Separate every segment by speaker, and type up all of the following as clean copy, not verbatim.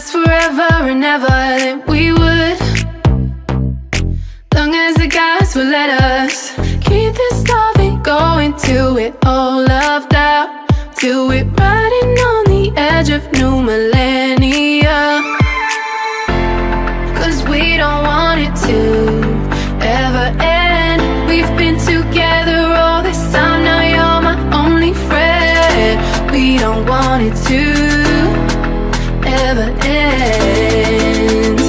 Speaker 1: last forever and ever, then we would. Long as the guys will let us keep this loving going till we're all loved out, till we're riding on the edge of new millennia. Cause we don't want it to ever end. We've been together all this time, now you're my only friend. We don't want it to ever end.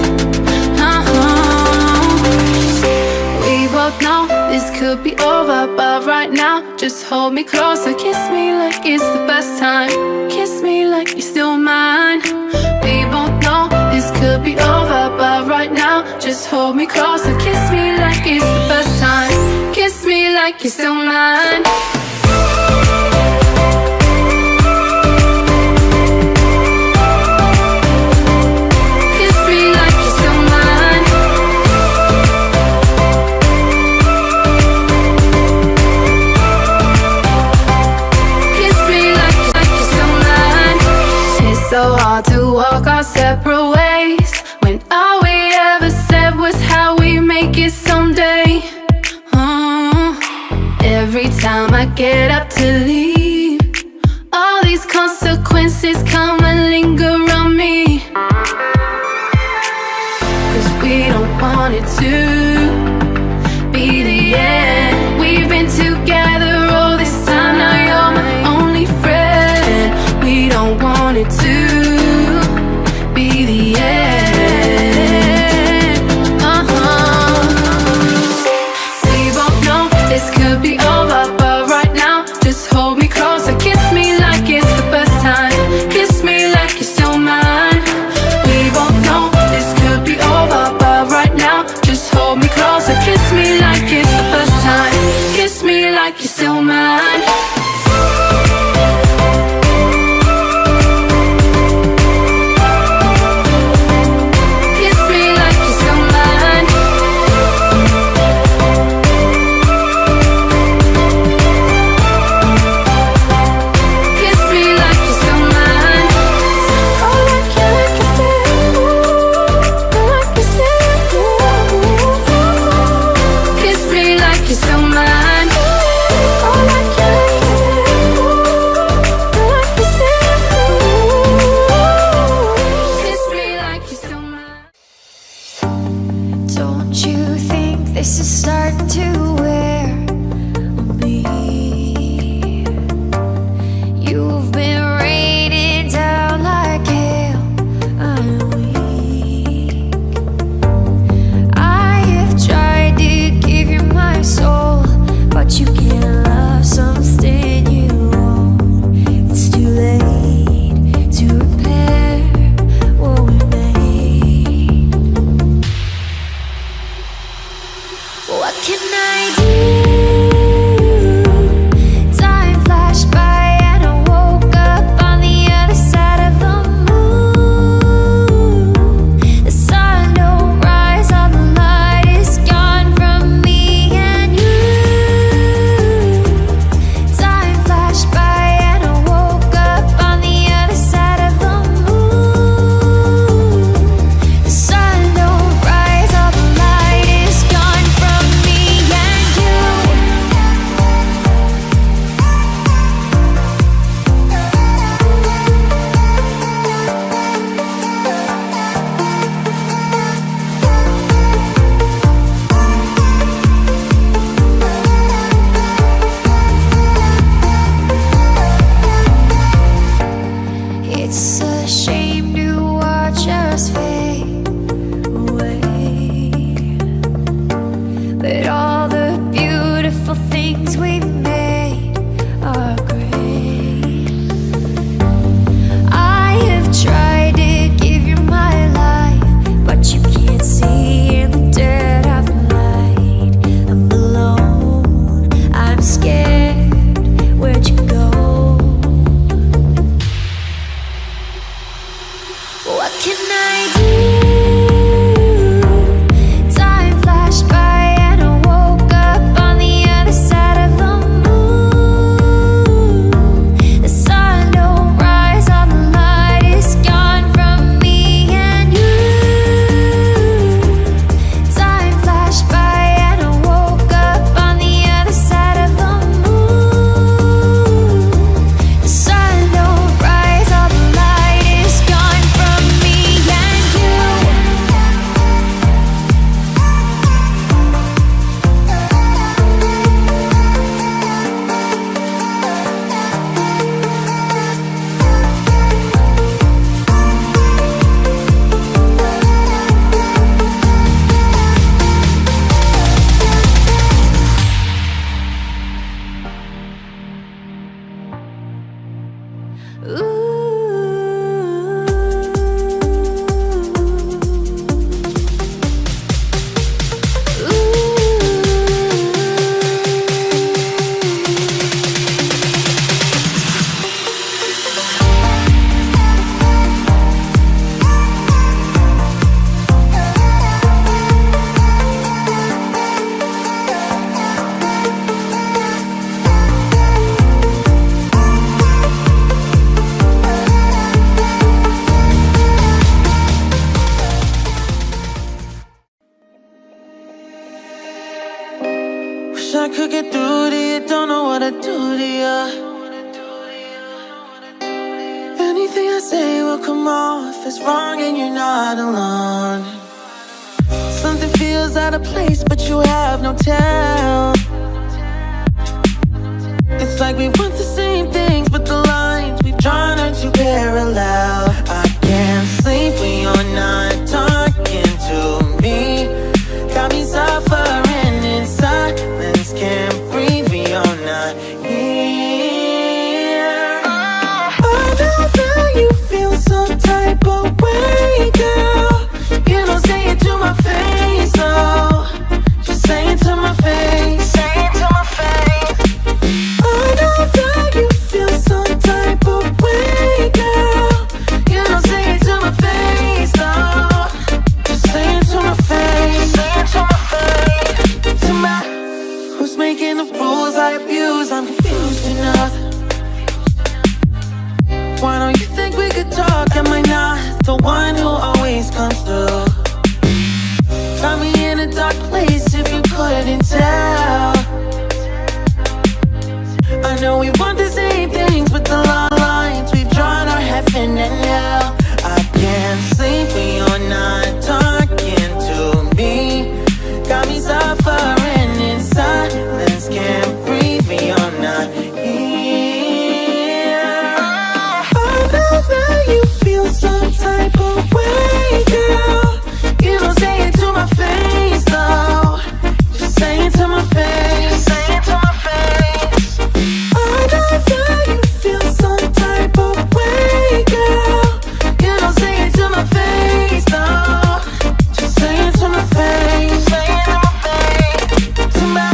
Speaker 1: We both know this could be over, but right now just hold me closer. Kiss me like it's the first time. Kiss me like you're still mine. We both know this could be over, but right now just hold me closer. Kiss me like it's the first time. Kiss me like you're still mine. So hard to walk our separate ways when all we ever said was how we make it someday. Every time I get up to leave, all these consequences come and linger on me. Cause we don't want it to be the end. We've been together all this time, now you're my only friend. We don't want it to be the end. We both know this could be over, but right now just hold me closer. Kiss me like it's the first time. Kiss me like you're still mine. We both know this could be over, but right now just hold me closer. Kiss me like it's the first time. Kiss me like you're still mine.
Speaker 2: This is starting to wear on me. You've been rated down like hell. I'm weak. I have tried to give you my soul, but you can't love something you own. It's too late to repair what we made. What can I
Speaker 3: Wish I could get through to you, don't know what I'd do to you. Anything I say will come off as wrong and you're not alone. Something feels out of place but you have no tell. It's like we want the same things but the lines we've drawn are too parallel. I can't sleep when you're not talking to me. Got me suffering in silence, can't breathe when you're not here. I know that you feel some type of way, girl. You don't say it to my face, though. Just say it to my face. Say it to my face. I know that you feel some type of way, girl. You don't say it to my face, though. Just say it to my face. Say it to my face. To my, who's making the rules I abuse? I'm confused enough. Why don't you think we could talk? Am I not the one who always comes through? Got me in a dark place if you couldn't tell. I know we want the same things, but the lines we've drawn are heaven and hell. I can't sleep when you're not talking to me. Got me suffering in silence, can't breathe when you're not here. I know that you feel some type of way, girl. You don't say it to my face, though. Just say it to my face. Say it to my face. I know that you feel some type of way, girl. You don't say it to my face, though. Just say it to my face. Say it to my face. To my,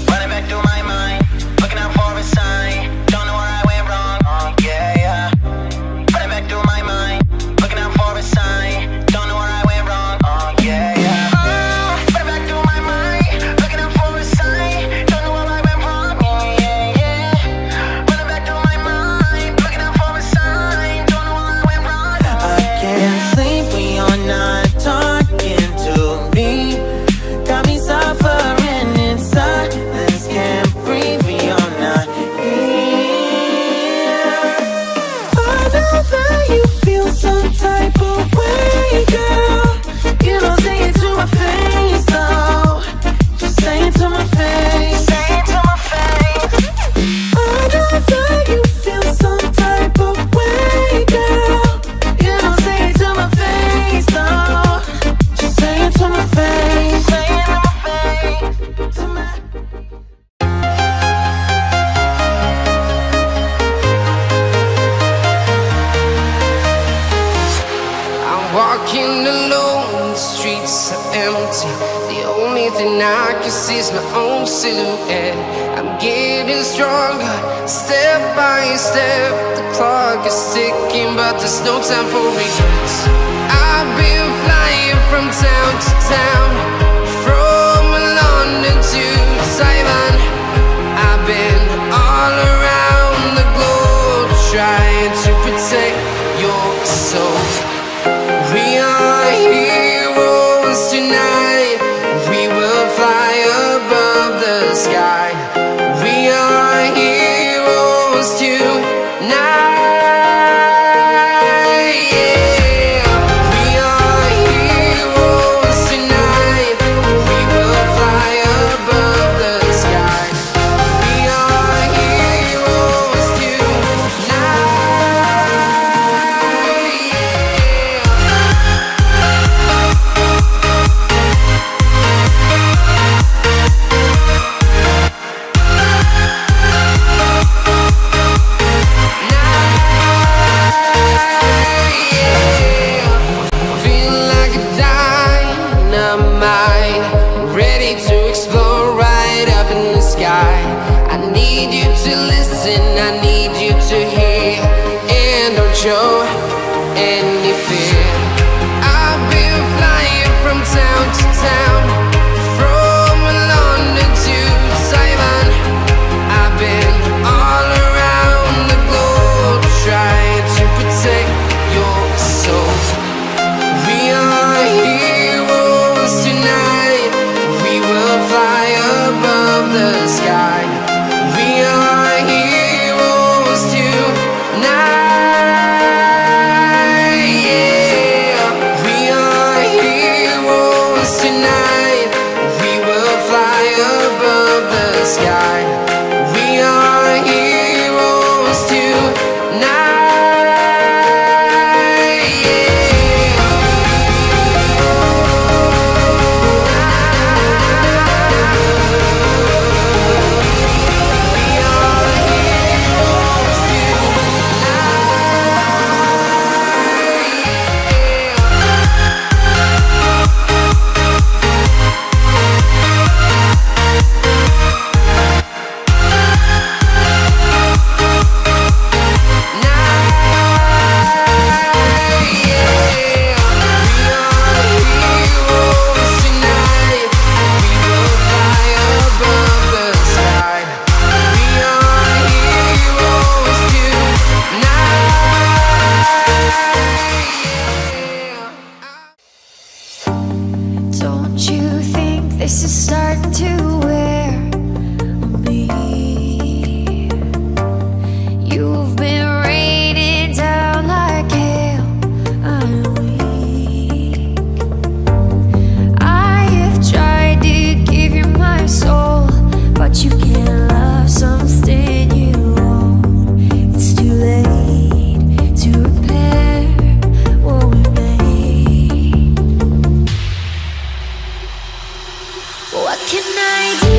Speaker 3: running back through my mind, looking out for a sign. Don't know where I went wrong. Yeah, yeah. Running back through my mind, looking out for a sign. Don't know where I went wrong. Yeah, yeah. Running back through my mind, looking out for a sign. Don't know where I went wrong. Yeah, yeah. Running back through my mind, looking out for a sign. Don't know where I went wrong. I can't sleep when you're not talking to me. Got me suffering in silence, can't breathe when you're not here. I know that you feel some type of way, girl. You don't say it to my face, though. Just say it to my face. Say it to my face. I know that you feel some type of way, girl. You don't say it to my face, though. Just say it to my face. Say it to my face. To my.
Speaker 4: I'm walking alone, the streets are empty. The only thing I can see is my own silhouette. I'm getting stronger, step by step. The clock is ticking, but there's no time for regrets. I've been flying from town to town, from London to Taiwan. I've been all around the globe, trying to protect your soul. We are heroes tonight. We will fly above the sky. We are heroes tonight. Yeah. We are heroes tonight. We will fly above the sky. We are heroes tonight. Feel like a dynamite, ready to explode right up in the sky. I need you to listen, I need you to hear, and don't show any fear. I've been flying from town to town, from London to Taiwan. I've been all around the globe, trying to protect your soul. We are heroes tonight. We will fly above the
Speaker 2: It's a start to where I'll be. You've been rated down like hell. I'm weak. I have tried to give you my soul, but you can't love something you own. It's too late to repair what we made. What can I do?